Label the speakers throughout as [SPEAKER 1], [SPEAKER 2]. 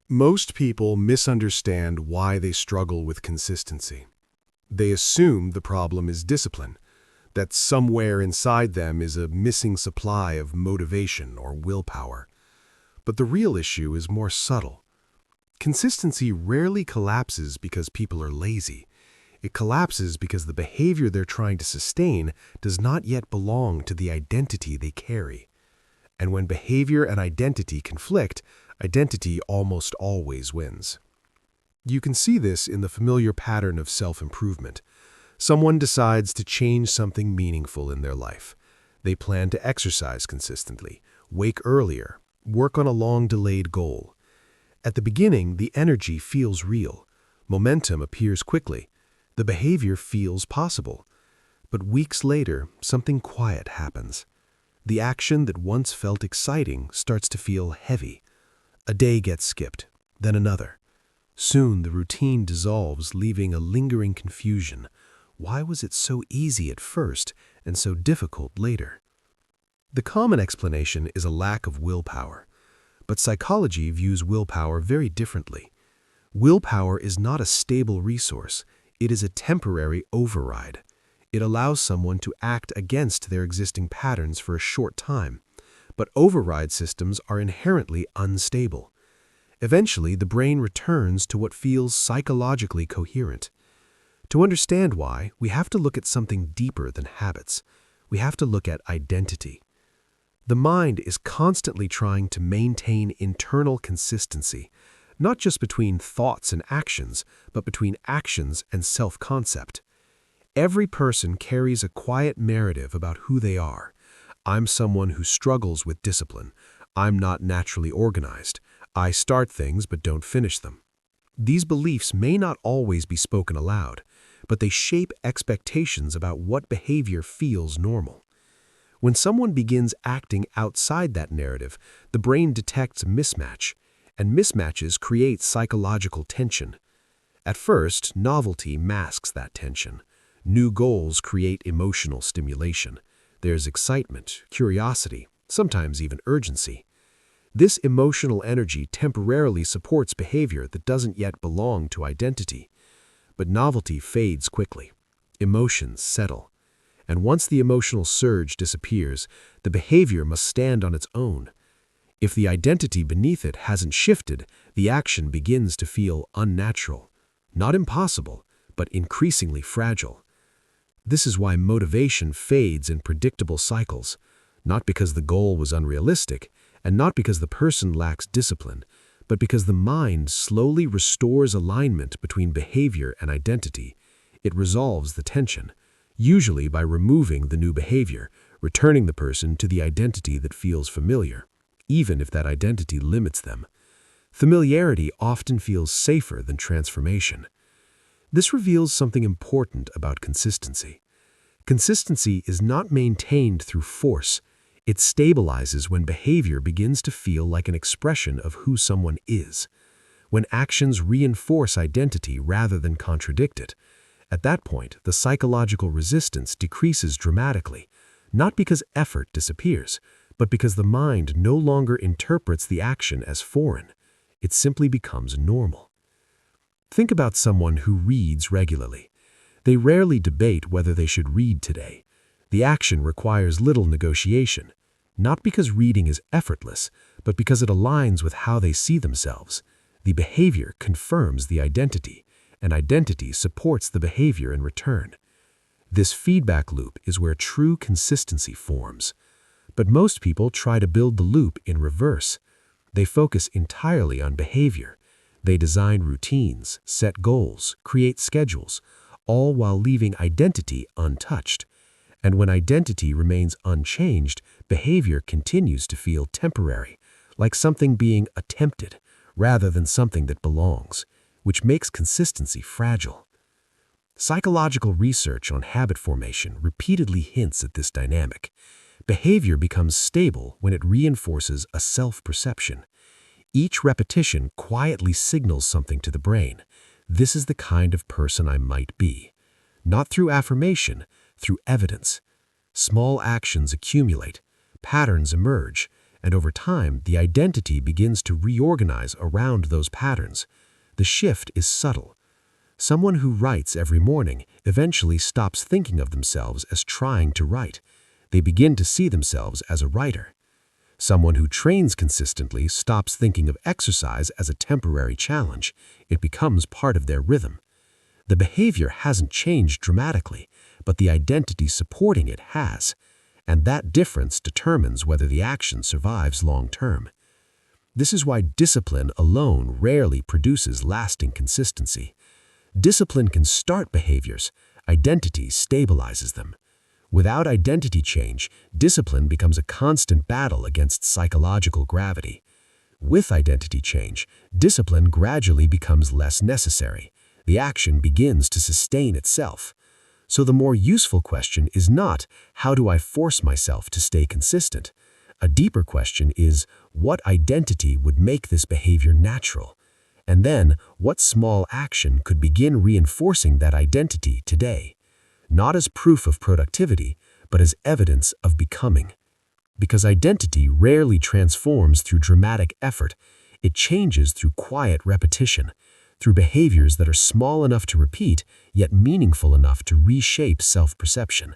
[SPEAKER 1] Most people misunderstand why they struggle with consistency. They assume the problem is discipline, that somewhere inside them is a missing supply of motivation or willpower. But the real issue is more subtle. Consistency rarely collapses because people are lazy. It collapses because the behavior they're trying to sustain does not yet belong to the identity they carry. And when behavior and identity conflict, identity almost always wins. You can see this in the familiar pattern of self-improvement. Someone decides to change something meaningful in their life. They plan to exercise consistently, wake earlier, work on a long-delayed goal. At the beginning, the energy feels real. Momentum appears quickly. The behavior feels possible. But weeks later, something quiet happens. The action that once felt exciting starts to feel heavy. A day gets skipped, then another. Soon the routine dissolves, leaving a lingering confusion. Why was it so easy at first and so difficult later? The common explanation is a lack of willpower. But psychology views willpower very differently. Willpower is not a stable resource. It is a temporary override. It allows someone to act against their existing patterns for a short time. But override systems are inherently unstable. Eventually, the brain returns to what feels psychologically coherent. To understand why, we have to look at something deeper than habits. We have to look at identity. The mind is constantly trying to maintain internal consistency, not just between thoughts and actions, but between actions and self-concept. Every person carries a quiet narrative about who they are. I'm someone who struggles with discipline. I'm not naturally organized. I start things but don't finish them. These beliefs may not always be spoken aloud, but they shape expectations about what behavior feels normal. When someone begins acting outside that narrative, the brain detects a mismatch, and mismatches create psychological tension. At first, novelty masks that tension. New goals create emotional stimulation. There's excitement, curiosity, sometimes even urgency. This emotional energy temporarily supports behavior that doesn't yet belong to identity. But novelty fades quickly. Emotions settle. And once the emotional surge disappears, the behavior must stand on its own. If the identity beneath it hasn't shifted, the action begins to feel unnatural. Not impossible, but increasingly fragile. This is why motivation fades in predictable cycles, not because the goal was unrealistic, and not because the person lacks discipline, but because the mind slowly restores alignment between behavior and identity. It resolves the tension, usually by removing the new behavior, returning the person to the identity that feels familiar, even if that identity limits them. Familiarity often feels safer than transformation. This reveals something important about consistency. Consistency is not maintained through force. It stabilizes when behavior begins to feel like an expression of who someone is, when actions reinforce identity rather than contradict it. At that point, the psychological resistance decreases dramatically, not because effort disappears, but because the mind no longer interprets the action as foreign. It simply becomes normal. Think about someone who reads regularly. They rarely debate whether they should read today. The action requires little negotiation, not because reading is effortless, but because it aligns with how they see themselves. The behavior confirms the identity, and identity supports the behavior in return. This feedback loop is where true consistency forms. But most people try to build the loop in reverse. They focus entirely on behavior. They design routines, set goals, create schedules, all while leaving identity untouched. And when identity remains unchanged, behavior continues to feel temporary, like something being attempted rather than something that belongs, which makes consistency fragile. Psychological research on habit formation repeatedly hints at this dynamic. Behavior becomes stable when it reinforces a self-perception. Each repetition quietly signals something to the brain. This is the kind of person I might be. Not through affirmation, through evidence. Small actions accumulate, patterns emerge,
[SPEAKER 2] and over time, the identity begins to reorganize around those patterns. The shift is subtle. Someone who writes every morning eventually stops thinking of themselves as trying to write. They begin to see themselves as a writer. Someone who trains consistently stops thinking of exercise as a temporary challenge. It becomes part of their rhythm. The behavior hasn't changed dramatically, but the identity supporting it has, and that difference determines whether the action survives long term. This is why discipline alone rarely produces lasting consistency. Discipline can start behaviors, identity stabilizes them. Without identity change, discipline becomes a constant battle against psychological gravity. With identity change, discipline gradually becomes less necessary. The action begins to sustain itself. So the more useful question is not, how do I force myself to stay consistent? A deeper question is, what identity would make this behavior natural? And then, what small action could begin reinforcing that identity today? Not as proof of productivity, but as evidence of becoming. Because identity rarely transforms through dramatic effort, it changes through quiet repetition, through behaviors that are small enough to repeat, yet meaningful enough to reshape self-perception.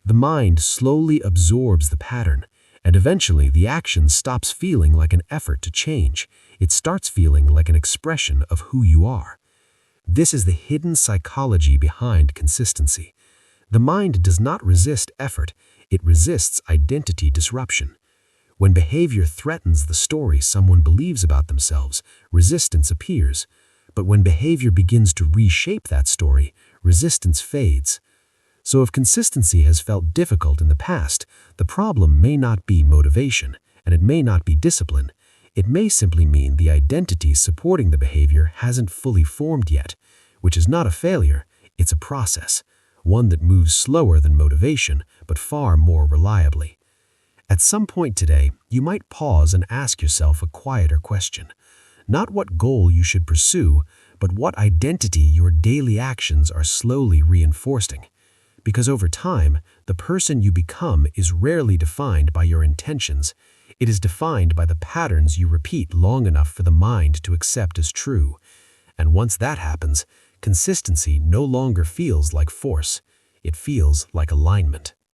[SPEAKER 2] The mind slowly absorbs the pattern, and eventually the action stops feeling like an effort to change. It starts feeling like an expression of who you are. This is the hidden psychology behind consistency. The mind does not resist effort, it resists identity disruption. When behavior threatens the story someone believes about themselves, resistance appears. But when behavior begins to reshape that story, resistance fades. So if consistency has felt difficult in the past, the problem may not be motivation, and it may not be discipline. It may simply mean the identity supporting the behavior hasn't fully formed yet, which is not a failure, it's a process, one that moves slower than motivation, but far more reliably. At some point today, you might pause and ask yourself a quieter question. Not what goal you should pursue, but what identity your daily actions are slowly reinforcing. Because over time, the person you become is rarely defined by your intentions. It is defined by the patterns you repeat long enough for the mind to accept as true. And once that happens, consistency no longer feels like force. It feels like alignment.